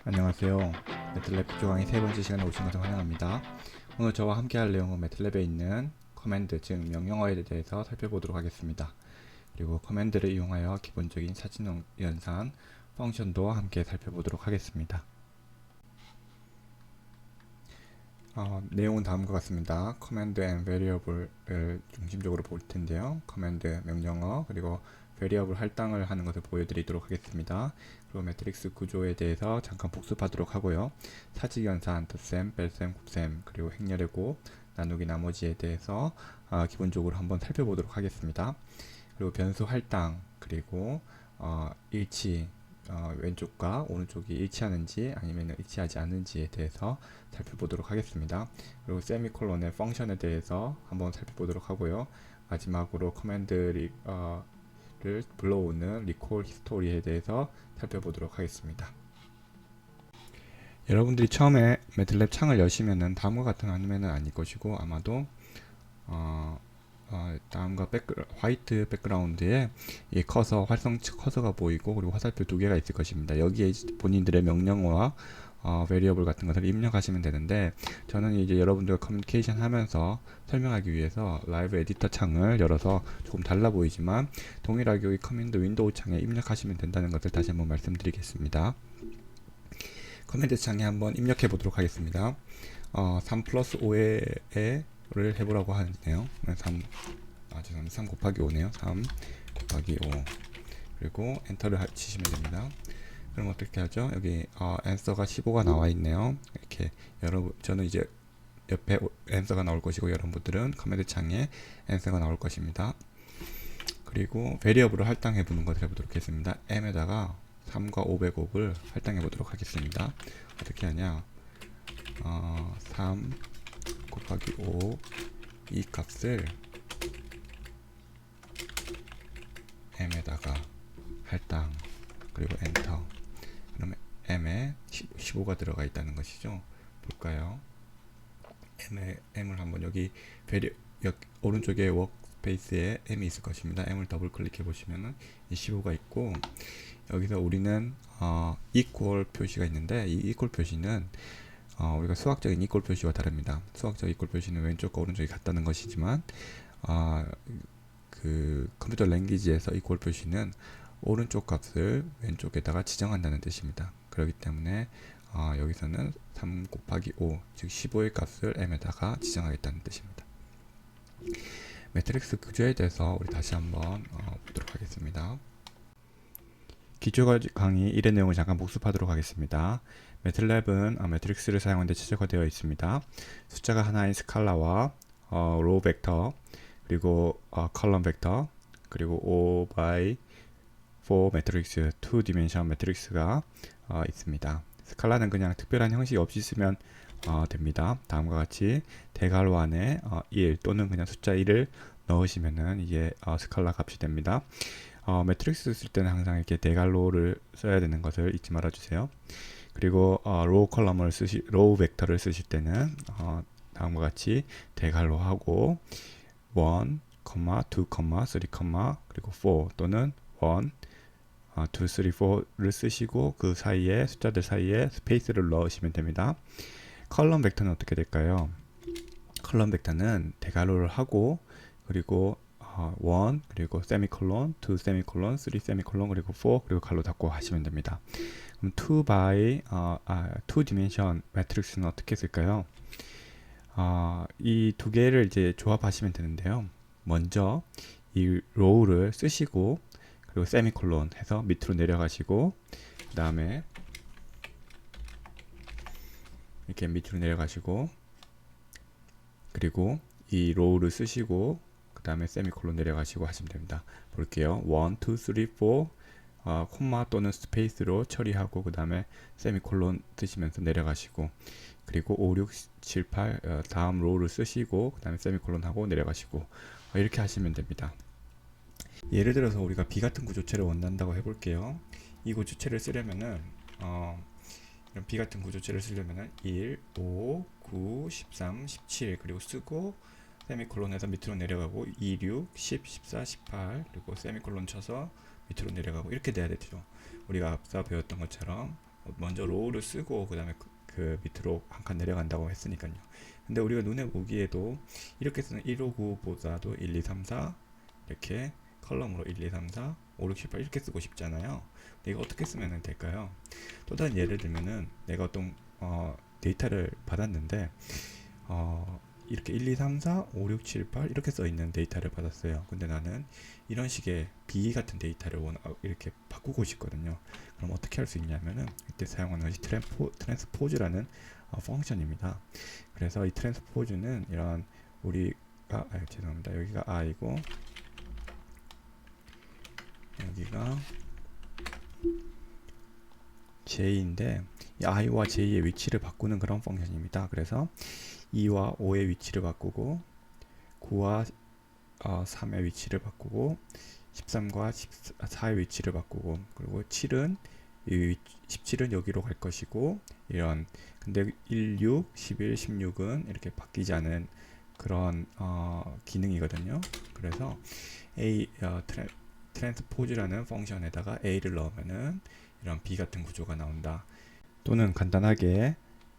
안녕하세요. 매틀랩 구조 강의 세 번째 시간에 오신 것을 환영합니다. 오늘 저와 함께 할 내용은 매틀랩에 있는 커맨드, 즉 명령어에 대해서 살펴보도록 하겠습니다. 그리고 커맨드를 이용하여 기본적인 사진 연산, 펑션도 함께 살펴보도록 하겠습니다. 내용은 다음과 같습니다. 커맨드 앤 베리어블을 중심적으로 볼 텐데요. 커맨드, 명령어, 그리고 베리어블 할당을 하는 것을 보여드리도록 하겠습니다. 그리고 매트릭스 구조에 대해서 잠깐 복습하도록 하고요. 사직 연산, 덧셈, 뺄셈, 곱셈, 그리고 행렬의 곱, 나누기 나머지에 대해서 기본적으로 한번 살펴보도록 하겠습니다. 그리고 변수 할당, 그리고 일치, 왼쪽과 오른쪽이 일치하는지 아니면 일치하지 않는지에 대해서 살펴보도록 하겠습니다. 그리고 세미콜론의 펑션에 대해서 한번 살펴보도록 하고요. 마지막으로 커맨드를 불러오는 리콜 히스토리에 대해서 살펴보도록 하겠습니다. 여러분들이 처음에 매틀랩 창을 여시면은 다음과 같은 화면은 아닐 것이고 아마도 다음과 화이트 백그라운드에 이 활성 커서가 보이고 그리고 화살표 두 개가 있을 것입니다. 여기에 본인들의 명령어와 베리어블 같은 것을 입력하시면 되는데 저는 이제 여러분들과 커뮤니케이션 하면서 설명하기 위해서 라이브 에디터 창을 열어서 조금 달라 보이지만 동일하게 여기 커맨드 윈도우 창에 입력하시면 된다는 것을 다시 한번 말씀드리겠습니다. 커맨드 창에 한번 입력해 보도록 하겠습니다. 3 플러스 5를 해보라고 하네요. 3 곱하기 5네요. 3 곱하기 5 그리고 엔터를 치시면 됩니다. 그럼 어떻게 하죠? 여기 앤서가 15가 나와 있네요. 이렇게 저는 이제 옆에 앤서가 나올 것이고 여러분들은 커맨드 창에 앤서가 나올 것입니다. 그리고 베리어블을 할당해 보는 것을 해보도록 하겠습니다. m에다가 3과 500 곱을 할당해 보도록 하겠습니다. 어떻게 하냐? 3 곱하기 5 이 값을 m에다가 할당 그리고 엔터. 그러면 m에 15가 들어가 있다는 것이죠. 볼까요? m을 한번 여기 오른쪽에 워크스페이스에 m이 있을 것입니다. m을 더블 클릭해 보시면은 15가 있고 여기서 우리는 equal 표시가 있는데 이 equal 표시는 우리가 수학적인 equal 표시와 다릅니다. 수학적 equal 표시는 왼쪽과 오른쪽이 같다는 것이지만 그 컴퓨터 랭귀지에서 equal 표시는 오른쪽 값을 왼쪽에다가 지정한다는 뜻입니다. 그렇기 때문에 여기서는 3 곱하기 5, 즉 15의 값을 m에다가 지정하겠다는 뜻입니다. 매트릭스 구조에 대해서 우리 다시 한번 보도록 하겠습니다. 기초 강의 1의 내용을 잠깐 복습하도록 하겠습니다. 매틀랩은 매트릭스를 사용하는 데 최적화되어 있습니다. 숫자가 하나인 스칼라와 로우 벡터 그리고 컬럼 벡터 그리고 5 by 4 매트릭스 2 디멘션 매트릭스가 있습니다. 스칼라는 그냥 특별한 형식이 없이 쓰면 됩니다. 다음과 같이 대괄호 안에 1 또는 그냥 숫자 1을 넣으시면은 이게 스칼라 값이 됩니다. 매트릭스 쓸 때는 항상 이렇게 대괄호를 써야 되는 것을 잊지 말아 주세요. 그리고 로우 벡터를 쓰실 때는 다음과 같이 대괄호하고 1, 2, 3, 그리고 4 또는 1, 2, 3, 4를 쓰시고 그 사이에 숫자들 사이에 스페이스를 넣으시면 됩니다. 컬럼 벡터는 어떻게 될까요? 컬럼 벡터는 대괄호를 하고 그리고 1 그리고 세미콜론 2 세미콜론 3 세미콜론 그리고 4 그리고 갈로 닫고 하시면 됩니다. 그럼 2 by 2 디멘션 매트릭스는 어떻게 쓸까요? 이 두 개를 이제 조합하시면 되는데요. 먼저 이 로우를 쓰시고 그리고 세미콜론 해서 밑으로 내려가시고 그 다음에 이렇게 밑으로 내려가시고 그리고 이 로우를 쓰시고 그 다음에 세미콜론 내려가시고 하시면 됩니다. 볼게요. 1, 2, 3, 4 콤마 또는 스페이스로 처리하고 그 다음에 세미콜론 쓰시면서 내려가시고 그리고 5, 6, 7, 8 다음 로우를 쓰시고 그 다음에 세미콜론 하고 내려가시고 이렇게 하시면 됩니다. 예를 들어서 우리가 B 같은 구조체를 원한다고 해볼게요. 이 구조체를 쓰려면은 이런 B 같은 구조체를 쓰려면은 1, 5, 9, 13, 17 그리고 쓰고 세미콜론에서 밑으로 내려가고 2, 6, 10, 14, 18 그리고 세미콜론 쳐서 밑으로 내려가고 이렇게 돼야 되죠. 우리가 앞서 배웠던 것처럼 먼저 로우를 쓰고 그 다음에 그 밑으로 한 칸 내려간다고 했으니까요. 근데 우리가 눈에 보기에도 이렇게 쓰는 159보다도 1, 2, 3, 4 이렇게 컬럼으로 1, 2, 3, 4, 5, 6, 7, 8 이렇게 쓰고 싶잖아요. 근데 이거 어떻게 쓰면 될까요? 또 다른 예를 들면은 내가 어떤 데이터를 받았는데 이렇게 1, 2, 3, 4, 5, 6, 7, 8 이렇게 써 있는 데이터를 받았어요. 근데 나는 이런 식의 B 같은 데이터를 이렇게 바꾸고 싶거든요. 그럼 어떻게 할 수 있냐면은 이때 사용하는 것이 트랜스포즈라는 펑션입니다. 그래서 이 트랜스포즈는 이런 우리가 죄송합니다. 여기가 I고 여기가 J인데 이 I와 J의 위치를 바꾸는 그런 펑션입니다. 그래서 2와 5의 위치를 바꾸고 9와 3의 위치를 바꾸고 13과 14의 위치를 바꾸고 그리고 17은 여기로 갈 것이고 이런 근데 1, 6, 11, 16은 이렇게 바뀌지 않은 그런 기능이거든요. 그래서 트랜스포즈라는 펑션에다가 A를 넣으면은 이런 B 같은 구조가 나온다. 또는 간단하게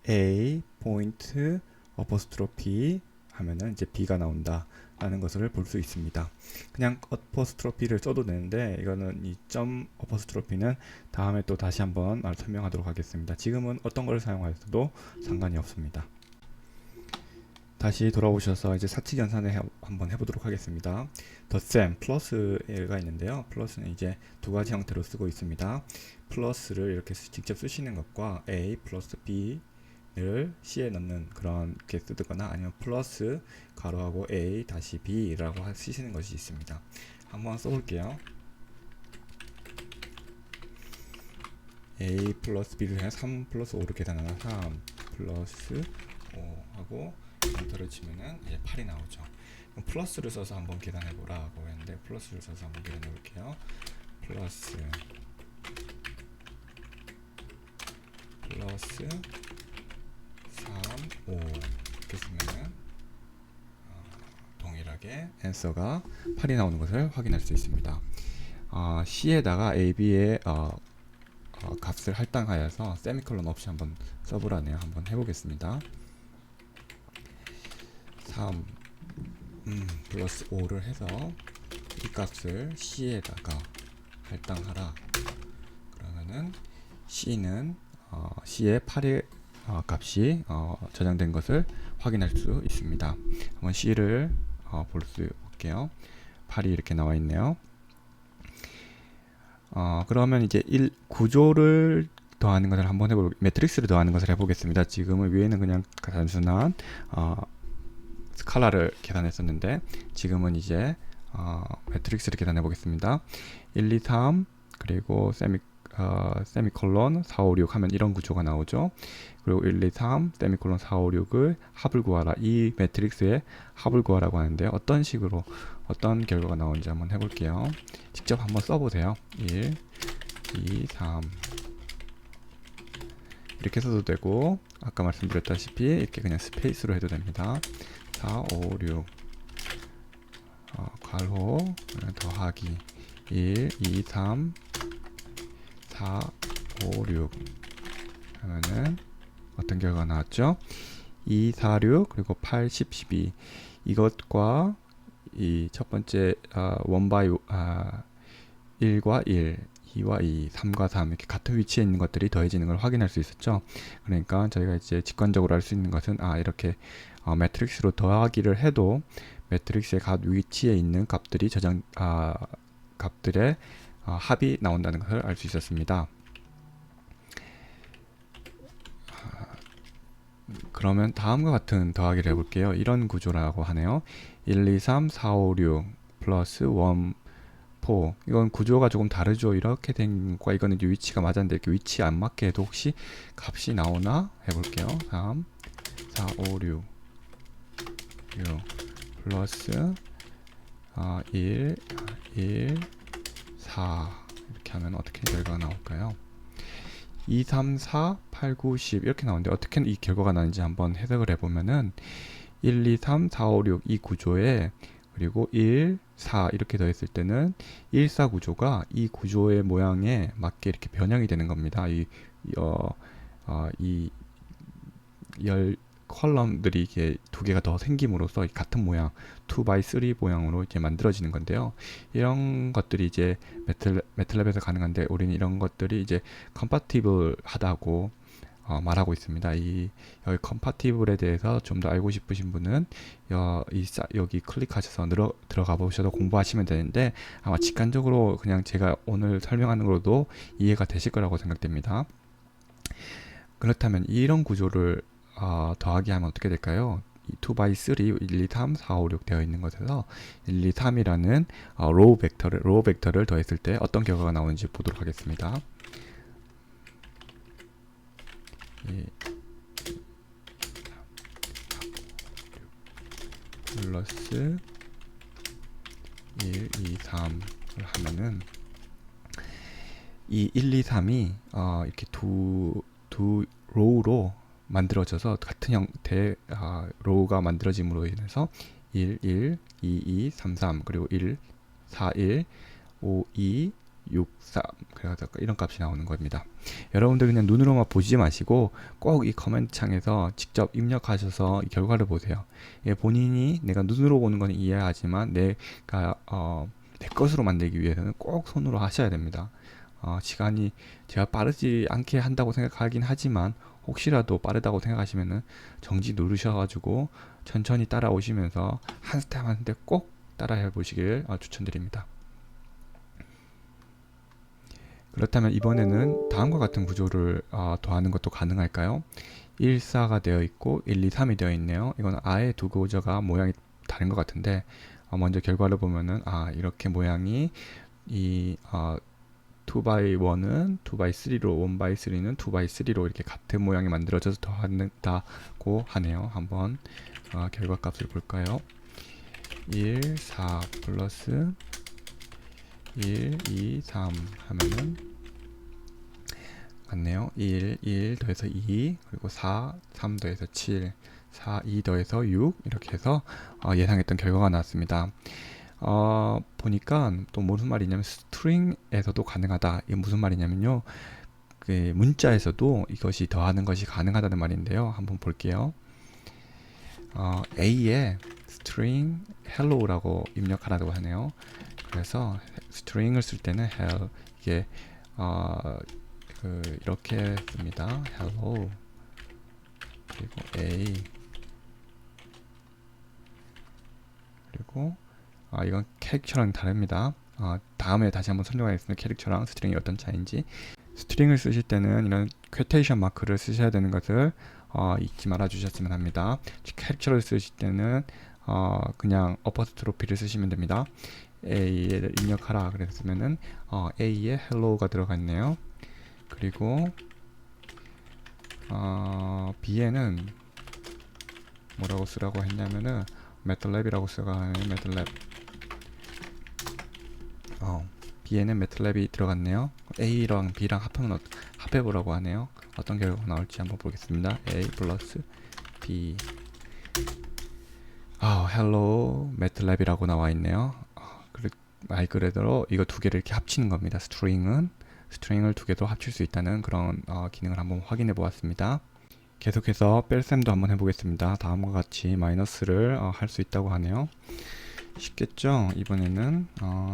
A 포인트 어퍼스트로피 하면은 이제 B가 나온다 라는 것을 볼 수 있습니다. 그냥 어퍼스트로피를 써도 되는데 이거는 이 점 어퍼스트로피는 다음에 또 다시 한번 설명하도록 하겠습니다. 지금은 어떤 걸 사용하셔도 상관이 없습니다. 다시 돌아오셔서 이제 사칙 연산을 한번 해보도록 하겠습니다. 덧셈 플러스가 있는데요. 플러스는 이제 두 가지 형태로 쓰고 있습니다. 플러스를 이렇게 직접 쓰시는 것과 A 플러스 B를 C에 넣는 그런 게 쓰거나 아니면 플러스 가로하고 A 다시 B라고 쓰시는 것이 있습니다. 한번 써볼게요. A 플러스 B를 그냥 3 플러스 5를 계산하면 3 플러스 5 하고 엔터를 치면은 이제 8이 나오죠. 플러스를 써서 한번 계산해보라고 했는데 플러스를 써서 한번 계산해볼게요. 플러스 3, 5 이렇게 쓰면은 동일하게 앤서가 8이 나오는 것을 확인할 수 있습니다. C에다가 A, B의 값을 할당하여서 세미콜론 없이 한번 써보라네요. 한번 해보겠습니다. 3 플러스 5를 해서 이 값을 C에다가 할당하라. 그러면은 C는 C의 8의 값이 저장된 것을 확인할 수 있습니다. 한번 C를 볼게요. 8이 이렇게 나와 있네요. 그러면 이제 구조를 더하는 것을 한번 매트릭스를 더하는 것을 해보겠습니다. 지금은 위에는 그냥 단순한 스칼라를 계산했었는데 지금은 이제 매트릭스를 계산해 보겠습니다. 1, 2, 3 그리고 세미콜론 4, 5, 6 하면 이런 구조가 나오죠. 그리고 1, 2, 3 세미콜론 4, 5, 6을 합을 구하라. 이 매트릭스의 합을 구하라고 하는데 어떤 식으로 어떤 결과가 나오는지 한번 해볼게요. 직접 한번 써보세요. 1, 2, 3 이렇게 써도 되고 아까 말씀드렸다시피 이렇게 그냥 스페이스로 해도 됩니다. 4, 5, 6 괄호 더하기 1, 2, 3 4, 5, 6 하면은 어떤 결과가 나왔죠? 2, 4, 6 그리고 8, 10, 12 이것과 이 첫 번째 1과 1 2와 2, 3과 3 이렇게 같은 위치에 있는 것들이 더해지는 걸 확인할 수 있었죠. 그러니까 저희가 이제 직관적으로 알 수 있는 것은 이렇게 매트릭스로 더하기를 해도 매트릭스의 각 위치에 있는 값들이 값들의 합이 나온다는 것을 알 수 있었습니다. 그러면 다음과 같은 더하기를 해볼게요. 이런 구조라고 하네요. 1, 2, 3, 4, 5, 6 플러스 1, 4 이건 구조가 조금 다르죠. 이렇게 된 것과 이거는 이제 위치가 맞았는데 이렇게 위치 안 맞게 해도 혹시 값이 나오나 해볼게요. 3, 4, 5, 6 플러스 1, 1, 4 이렇게 하면 어떻게 결과가 나올까요? 2, 3, 4, 8, 9, 10 이렇게 나오는데 어떻게 이 결과가 나는지 한번 해석을 해보면은 1, 2, 3, 4, 5, 6 이 구조에 그리고 1, 4 이렇게 더했을 때는 1, 4 구조가 이 구조의 모양에 맞게 이렇게 변형이 되는 겁니다. 이 이 열 컬럼들이 이게 두 개가 더 생김으로써 같은 모양 2x3 모양으로 이렇게 만들어지는 건데요. 이런 것들이 이제 매틀랩에서 가능한데 우리는 이런 것들이 이제 컴파티블 하다고 말하고 있습니다. 여기 컴파티블에 대해서 좀 더 알고 싶으신 분은 여기 클릭하셔서 들어가 보셔서 공부하시면 되는데 아마 직관적으로 그냥 제가 오늘 설명하는 걸로도 이해가 되실 거라고 생각됩니다. 그렇다면 이런 구조를 더하기 하면 어떻게 될까요? 2x3, 1, 2, 3, 4, 5, 6 되어 있는 것에서 1, 2, 3이라는 로우 벡터를 더했을 때 어떤 결과가 나오는지 보도록 하겠습니다. 플러스 1, 2, 3을 하면은 이 1, 2, 3이 이렇게 두 로우로 만들어져서 같은 형태의 로우가 만들어짐으로 인해서 1, 1, 2, 2, 3, 3 그리고 1, 4, 1, 5, 2, 6, 3 그래서 이런 값이 나오는 겁니다. 여러분들 그냥 눈으로만 보지 마시고 꼭 이 커맨드 창에서 직접 입력하셔서 이 결과를 보세요. 본인이 내가 눈으로 보는 건 이해하지만 내가 내 것으로 만들기 위해서는 꼭 손으로 하셔야 됩니다. 시간이 제가 빠르지 않게 한다고 생각하긴 하지만 혹시라도 빠르다고 생각하시면은 정지 누르셔가지고 천천히 따라오시면서 한 스텝 한 스텝 꼭 따라해 보시길 추천드립니다. 그렇다면 이번에는 다음과 같은 구조를 더하는 것도 가능할까요? 1, 4가 되어 있고 1, 2, 3이 되어 있네요. 이건 아예 두 구조가 모양이 다른 것 같은데 먼저 결과를 보면은 이렇게 모양이 이 2x1은 2x3로 1x3는 2x3로 이렇게 같은 모양이 만들어져서 더한다고 하네요. 한번 결과 값을 볼까요? 1, 4 플러스 1, 2, 3 하면은 같네요. 1, 1 더해서 2 그리고 4, 3 더해서 7 4, 2 더해서 6 이렇게 해서 예상했던 결과가 나왔습니다. 보니까 또 무슨 말이냐면 스트링에서도 가능하다. 이게 무슨 말이냐면요. 그 문자에서도 이것이 더하는 것이 가능하다는 말인데요. 한번 볼게요. A에 string hello라고 입력하라고 하네요. 그래서 string을 쓸 때는 hello 이게 이렇게 씁니다. hello 그리고 A 그리고 이건 캐릭터랑 다릅니다. 다음에 다시 한번 설명하겠습니다. 캐릭터랑 스트링이 어떤 차이인지. 스트링을 쓰실 때는 이런 퀘테이션 마크를 쓰셔야 되는 것을 잊지 말아 주셨으면 합니다. 캐릭터를 쓰실 때는 그냥 어퍼스트로피를 쓰시면 됩니다. A를 입력하라 그랬으면은 A에 hello가 들어가 있네요. 그리고 B에는 뭐라고 쓰라고 했냐면은 매틀랩이라고 쓰라고 하는 매틀랩. B에는 매틀랩이 들어갔네요. A랑 B랑 합해보라고 하네요. 어떤 결과가 나올지 한번 보겠습니다. A 플러스 B hello 매틀랩이라고 나와 있네요. 말 그대로 이거 두 개를 이렇게 합치는 겁니다. 스트링을 두 개도 합칠 수 있다는 그런 기능을 한번 확인해 보았습니다. 계속해서 뺄셈도 한번 해보겠습니다. 다음과 같이 마이너스를 할 수 있다고 하네요. 쉽겠죠? 이번에는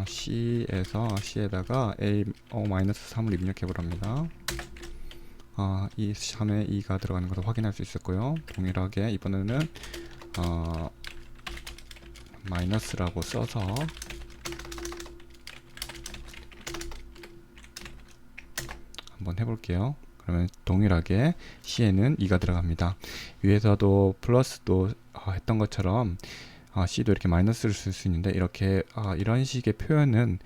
C에다가 -3을 입력해 보랍니다. 이 3에 2가 들어가는 것을 확인할 수 있었고요. 동일하게 이번에는 마이너스라고 써서 한번 해볼게요. 그러면 동일하게 C에는 2가 들어갑니다. 위에서도 플러스도 했던 것처럼 C도 이렇게 마이너스를 쓸 수 있는데 이렇게 이런 식의 표현은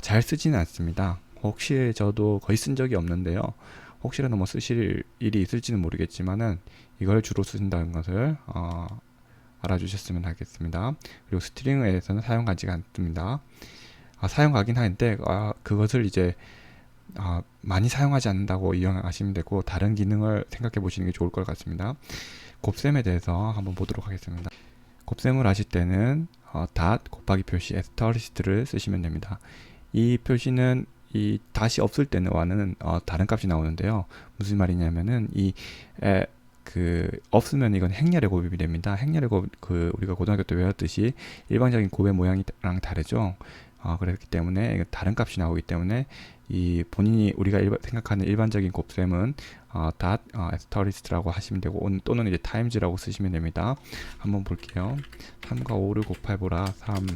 잘 쓰지는 않습니다. 혹시 저도 거의 쓴 적이 없는데요. 혹시라도 뭐 쓰실 일이 있을지는 모르겠지만은 이걸 주로 쓰신다는 것을 알아주셨으면 하겠습니다. 그리고 스트링에서는 사용하지 않습니다. 사용하긴 하는데 그것을 이제 많이 사용하지 않는다고 이용하시면 되고 다른 기능을 생각해 보시는 게 좋을 것 같습니다. 곱셈에 대해서 한번 보도록 하겠습니다. 곱셈을 하실 때는 닷 곱하기 표시 에스터리스트를 쓰시면 됩니다. 이 표시는 이 다시 없을 때는 와는 다른 값이 나오는데요. 무슨 말이냐면은 그 없으면 이건 행렬의 곱이 됩니다. 행렬의 곱, 그 우리가 고등학교 때 외웠듯이 일반적인 곱의 모양이랑 다르죠. 그렇기 때문에 이거 다른 값이 나오기 때문에 이 본인이 우리가 생각하는 일반적인 곱셈은 asteris라고 하시면 되고 또는 이제 times라고 쓰시면 됩니다. 한번 볼게요. 3과 5를 곱해보라. 3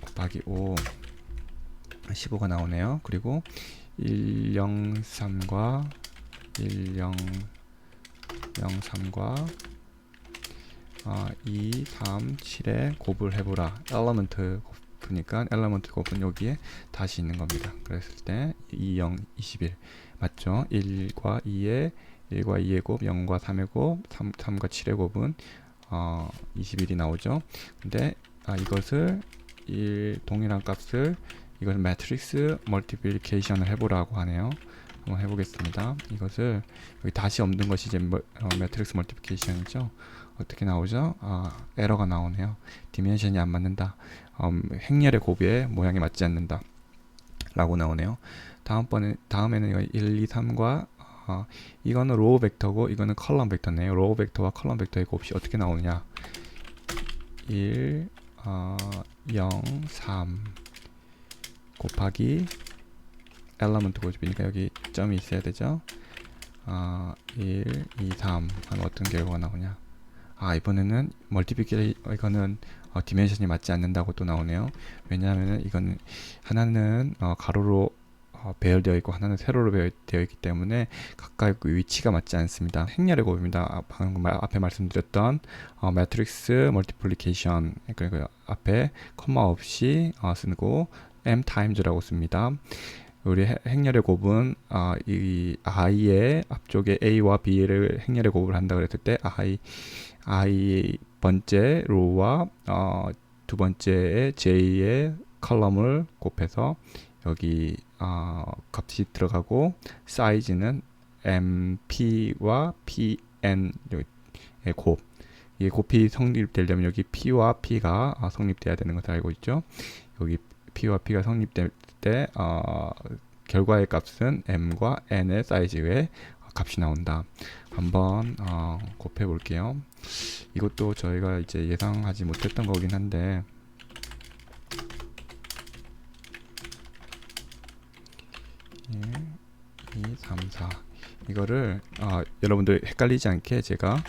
곱하기 5 15가 나오네요. 그리고 103과 1003과 2, 3, 7에 곱을 해보라. 엘러먼트 곱이니까 엘러먼트 곱은 여기에 다시 있는 겁니다. 그랬을 때 2, 0, 21 맞죠? 1과 2의 곱, 0과 3의 곱, 3과 7의 곱은 21이 나오죠. 근데 이것을 동일한 값을 이것을 매트릭스 멀티플리케이션을 해보라고 하네요. 한번 해보겠습니다. 이것을 여기 다시 없는 것이 이제 매트릭스 멀티플리케이션이죠. 어떻게 나오죠? 에러가 나오네요. 디멘션이 안 맞는다. 행렬의 곱의 모양이 맞지 않는다. 라고 나오네요. 다음에는 이거 1, 2, 3과 이거는 로우 벡터고 이거는 컬럼 벡터네요. 로우 벡터와 컬럼 벡터의 곱이 어떻게 나오느냐? 1, 0, 3 곱하기 엘러먼트 곱이니까 여기 점이 있어야 되죠. 1, 2, 3 하면 어떤 결과가 나오냐? 이번에는 이거는 디멘션이 맞지 않는다고 또 나오네요. 왜냐하면 이거는 하나는 가로로 배열되어 있고 하나는 세로로 배열되어 있기 때문에 각각 그 위치가 맞지 않습니다. 행렬의 곱입니다. 방금 앞에 말씀드렸던 매트릭스 멀티플리케이션, 그러니까 앞에 컴마 없이 쓰고 m times라고 씁니다. 우리 행렬의 곱은 이 i의 앞쪽에 a와 b를 행렬의 곱을 한다 그랬을 때 i 번째 로우와 두 번째의 j의 컬럼을 곱해서 여기 값이 들어가고 사이즈는 mp와 pn의 곱, 이 곱이 성립되려면 여기 p와 p가 성립돼야 되는 것을 알고 있죠. 여기 p와 p가 성립될 때 결과의 값은 m과 n의 사이즈의 값이 나온다. 한번 곱해 볼게요. 이것도 저희가 이제 예상하지 못했던 거긴 한데 2, 3, 4 이거를 여러분들 헷갈리지 않게 제가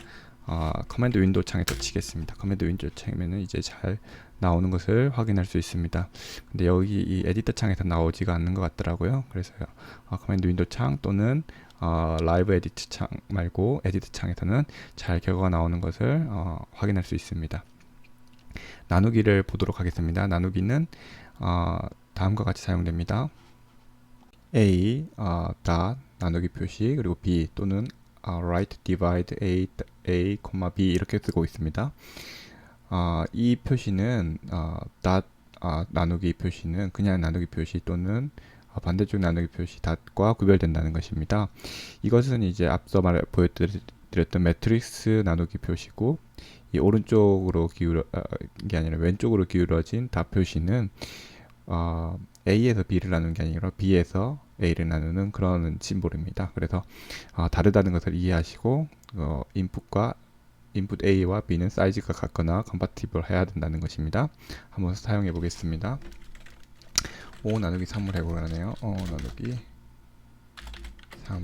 커맨드 윈도우 창에서 치겠습니다. 커맨드 윈도우 창이면은 이제 잘 나오는 것을 확인할 수 있습니다. 근데 여기 이 에디터 창에서 나오지가 않는 것 같더라고요. 그래서요. 커맨드 윈도우 창 또는 라이브 에디트 창 말고 에디트 창에서는 잘 결과가 나오는 것을 확인할 수 있습니다. 나누기를 보도록 하겠습니다. 나누기는 다음과 같이 사용됩니다. A 나누기 표시 그리고 B 또는 right divide A, B 이렇게 쓰고 있습니다. 이 표시는 나누기 표시는 그냥 나누기 표시 또는 반대쪽 나누기 표시 닷과 구별된다는 것입니다. 이것은 이제 앞서 보여드렸던 매트릭스 나누기 표시고 이 오른쪽으로 게 아니라 왼쪽으로 기울어진 닷 표시는 A에서 B를 나누는 게 아니라 B에서 A를 나누는 그런 심볼입니다. 그래서 다르다는 것을 이해하시고 인풋 A와 B는 사이즈가 같거나 컴파티블 해야 된다는 것입니다. 한번 사용해 보겠습니다. 5 나누기 3을 해보라네요. 나누기 3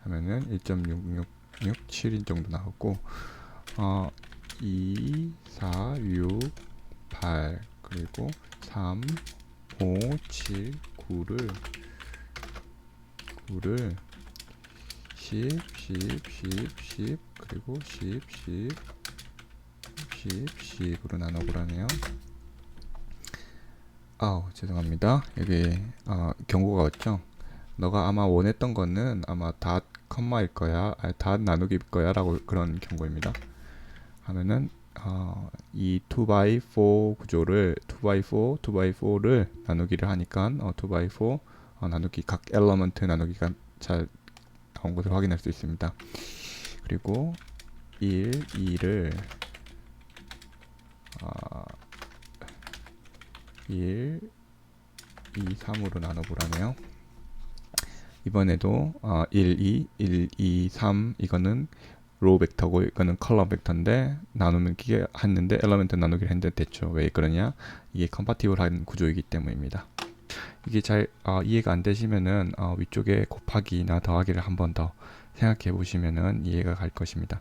하면은 1.6667인 정도 나오고 2, 4, 6, 8 그리고 3, 5, 7, 9를 10, 그리고 10, 10으로 나눠보라네요. 죄송합니다. 여기 경고가 왔죠. 너가 아마 원했던 거는 아마 닷 컴마일 거야, 닷 나누기일 거야 라고 그런 경고입니다. 하면은 이 2x4 구조를 2x4를 나누기를 하니까 2x4 나누기 각 엘러먼트 나누기가 잘 나온 것을 확인할 수 있습니다. 그리고 1, 2를 1, 2, 3으로 나눠보라네요. 이번에도 1, 2, 1, 2, 3 이거는 로우 벡터고 이거는 컬럼 벡터인데 나누기 했는데 엘리먼트 나누기를 했는데 됐죠. 왜 그러냐? 이게 컴파티블한 구조이기 때문입니다. 이게 잘 이해가 안 되시면은 위쪽에 곱하기나 더하기를 한 번 더 생각해 보시면은 이해가 갈 것입니다.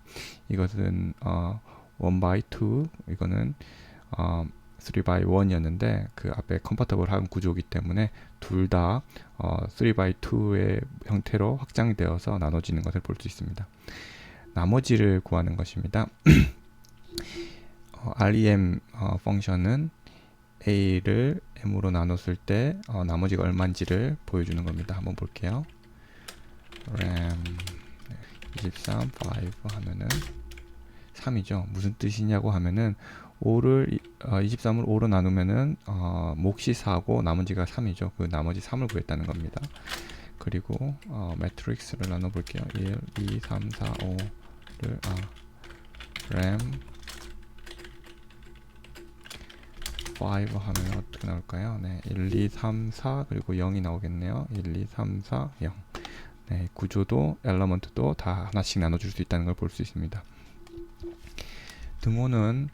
이것은 1 by 2 이거는 3 by 1이었는데 그 앞에 컴파티블한 구조이기 때문에 둘 다 3 by 2의 형태로 확장이 되어서 나눠지는 것을 볼 수 있습니다. 나머지를 구하는 것입니다. rem 펑션은 a를 m으로 나눴을 때 나머지가 얼마인지를 보여주는 겁니다. 한번 볼게요. rem 23, 5 하면은 3이죠. 무슨 뜻이냐고 하면은 5를 23을 5로 나누면은 몫이 4고 나머지가 3이죠. 그 나머지 3을 구했다는 겁니다. 그리고 매트릭스를 나눠 볼게요. 1, 2, 3, 4, 5를 램 5 하면 어떻게 나올까요? 네, 1, 2, 3, 4 그리고 0이 나오겠네요. 1, 2, 3, 4, 0. 네, 구조도 엘러먼트도 다 하나씩 나눠줄 수 있다는 걸 볼 수 있습니다. 등호는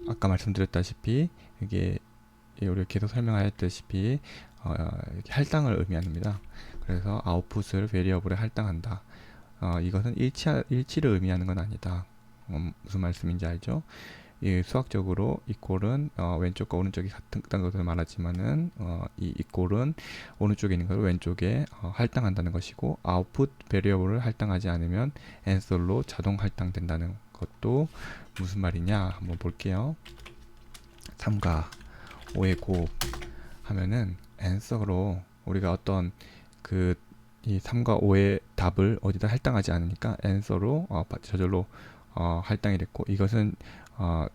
아까 말씀드렸다시피 이게 우리가 계속 설명하였다시피 할당을 의미합니다. 그래서 아웃풋을 베리어블에 할당한다. 이것은 일치를 의미하는 건 아니다. 무슨 말씀인지 알죠? 이 수학적으로 이꼴은 왼쪽과 오른쪽이 같다는 것을 말하지만은 이 이꼴은 오른쪽에 있는 것을 왼쪽에 할당한다는 것이고 아웃풋 베리어블을 할당하지 않으면 앤서로 자동 할당된다는 것도 무슨 말이냐 한번 볼게요. 3과 5의 곱 하면은 앤서로 우리가 어떤 이 3과 5의 답을 어디다 할당하지 않으니까 앤서로 저절로 할당이 됐고 이것은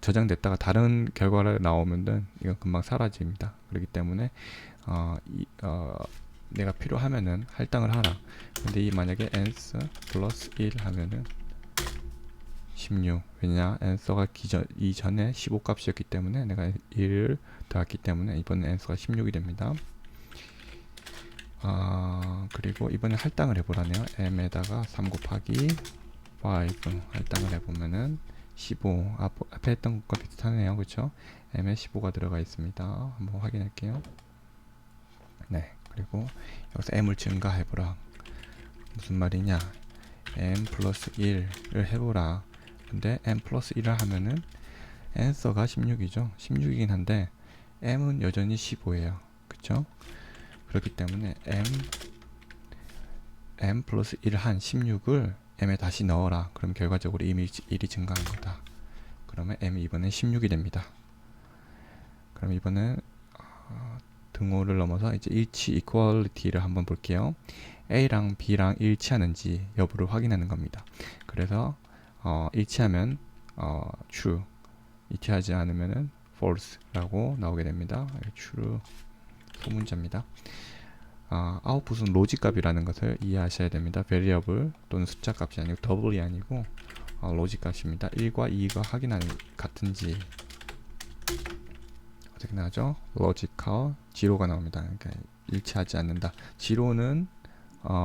저장됐다가 다른 결과가 나오면은 이건 금방 사라집니다. 그렇기 때문에 내가 필요하면은 할당을 하라. 근데 이 만약에 ans 플러스 1 하면은 16. 왜냐? ans가 이전에 15 값이었기 때문에 내가 1을 더했기 때문에 이번에 ans가 16이 됩니다. 그리고 이번에 할당을 해보라네요. m에다가 3 곱하기 5 할당을 해보면은 15 앞에 했던 것과 비슷하네요. 그쵸? m에 15가 들어가 있습니다. 한번 확인할게요. 네, 그리고 여기서 m을 증가해보라. 무슨 말이냐? m 플러스 1을 해보라. 근데 m 플러스 1을 하면은 answer가 16이죠. 16이긴 한데 m은 여전히 15예요. 그쵸? 그렇기 때문에 m 플러스 1을 한 16을 m에 다시 넣어라. 그럼 결과적으로 이미 1이 증가한 거다. 그러면 m이 이번엔 16이 됩니다. 그럼 이번엔 등호를 넘어서 이제 일치 이퀄리티를 한번 볼게요. A랑 B랑 일치하는지 여부를 확인하는 겁니다. 그래서 일치하면 true, 일치하지 않으면은 false라고 나오게 됩니다. true 소문자입니다. 아웃풋은 로직 값이라는 것을 이해하셔야 됩니다. variable 또는 숫자 값이 아니고 double이 아니고 로직 값입니다. 1과 2가 확인하는 같은지 어떻게 나오죠? logical zero가 나옵니다. 그러니까 일치하지 않는다. zero는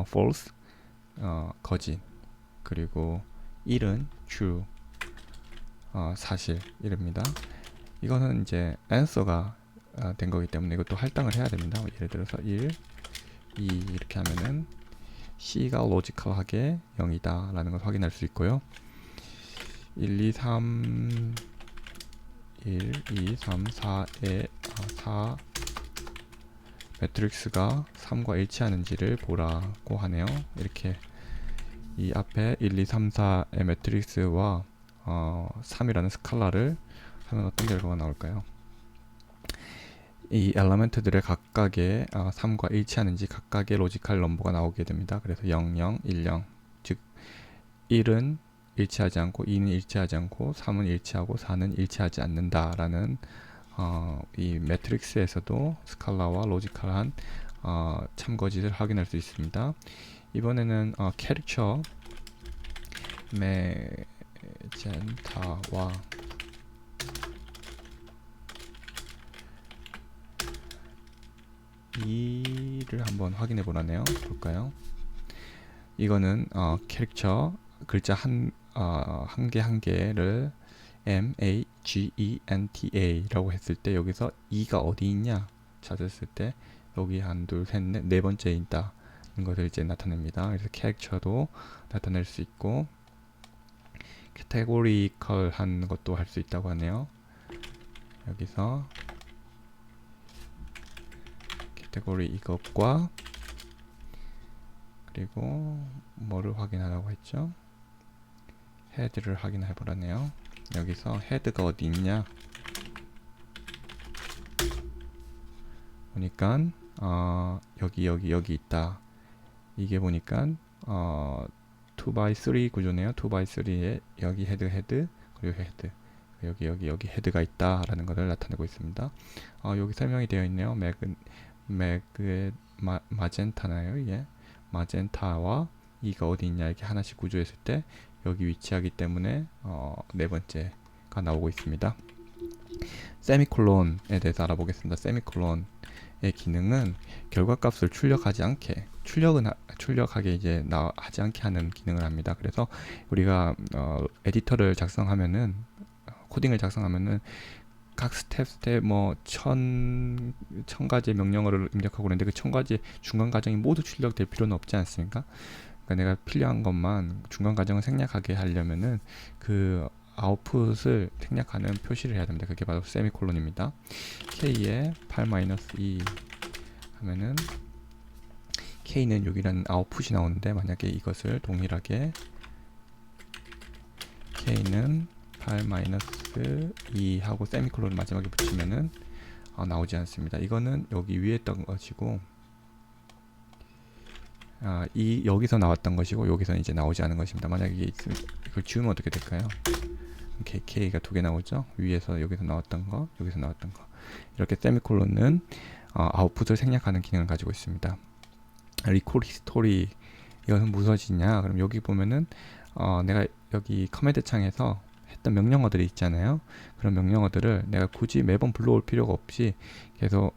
false 거짓, 그리고 1은 true 사실 이릅니다. 이거는 이제 answer가 된 거기 때문에 이것도 할당을 해야 됩니다. 예를 들어서 1, 2 이렇게 하면은 C가 로지컬하게 0이다 라는 걸 확인할 수 있고요. 1, 2, 3 1, 2, 3, 4에 4 매트릭스가 3과 일치하는지를 보라고 하네요. 이렇게 이 앞에 1, 2, 3, 4의 매트릭스와 3이라는 스칼라를 하면 어떤 결과가 나올까요? 이 엘리먼트들의 각각의 3과 일치하는지 각각의 로지컬 넘버가 나오게 됩니다. 그래서 0, 0, 1, 0 즉 1은 일치하지 않고 2는 일치하지 않고 3은 일치하고 4는 일치하지 않는다라는 이 매트릭스에서도 스칼라와 로지컬한 참거짓을 확인할 수 있습니다. 이번에는 캐릭처 메젠타와 2를 한번 확인해 보라네요. 볼까요? 이거는 캐릭터 글자 한 개 한 개를 MAGENTA라고 했을 때 여기서 2가 어디 있냐 찾았을 때 여기 한, 둘, 셋, 넷, 네 번째에 있다 는 것을 이제 나타냅니다. 그래서 캐릭터도 나타낼 수 있고 캐테고리컬한 것도 할 수 있다고 하네요. 여기서 캐테고리 이것과 그리고 뭐를 확인하라고 했죠? 헤드를 확인해 보라네요. 여기서 헤드가 어디 있냐 보니까 여기 있다. 이게 보니까 2x3 구조네요. 2x3에 여기 헤드 그리고 헤드 여기 헤드가 있다라는 것을 나타내고 있습니다. 여기 설명이 되어 있네요. 마젠타나요. 이게 마젠타와 이가 어디 있냐 이렇게 하나씩 구조했을 때 여기 위치하기 때문에 네 번째가 나오고 있습니다. 세미콜론에 대해서 알아보겠습니다. 세미콜론의 기능은 결과값을 출력하지 않게 출력하게 이제 하지 않게 하는 기능을 합니다. 그래서 우리가 에디터를 작성하면은 코딩을 작성하면은 각 스텝 뭐 천 가지의 명령어를 입력하고 그러는데 그 1000가지 중간 과정이 모두 출력될 필요는 없지 않습니까? 그러니까 내가 필요한 것만 중간 과정을 생략하게 하려면은 그 아웃풋을 생략하는 표시를 해야 됩니다. 그게 바로 세미콜론입니다. k에 8-2 하면은 k는 여기라는 아웃풋이 나오는데 만약에 이것을 동일하게 k는 8-2 하고 세미콜론을 마지막에 붙이면은 나오지 않습니다. 이거는 여기 위에 있던 것이고 여기서 나왔던 것이고 여기서 이제 나오지 않은 것입니다. 만약에 이게 있으면 이걸 지우면 어떻게 될까요? K가 두 개 나오죠. 위에서 여기서 나왔던 거, 여기서 나왔던 거. 이렇게 세미콜론은 아웃풋을 생략하는 기능을 가지고 있습니다. 리콜 히스토리 이것은 무엇이냐? 그럼 여기 보면은 내가 여기 커맨드 창에서 했던 명령어들이 있잖아요. 그런 명령어들을 내가 굳이 매번 불러올 필요가 없이 계속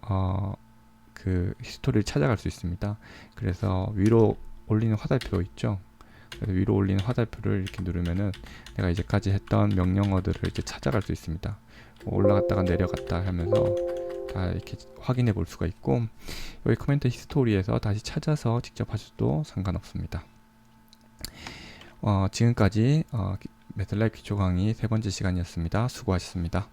그 히스토리를 찾아갈 수 있습니다. 그래서 위로 올리는 화살표 있죠. 그래서 위로 올리는 화살표를 이렇게 누르면은 내가 이제까지 했던 명령어들을 이제 찾아갈 수 있습니다. 올라갔다가 내려갔다 하면서 다 이렇게 확인해 볼 수가 있고 여기 커맨드 히스토리에서 다시 찾아서 직접 하셔도 상관없습니다. 지금까지 매틀랩 기초 강의 세 번째 시간이었습니다. 수고하셨습니다.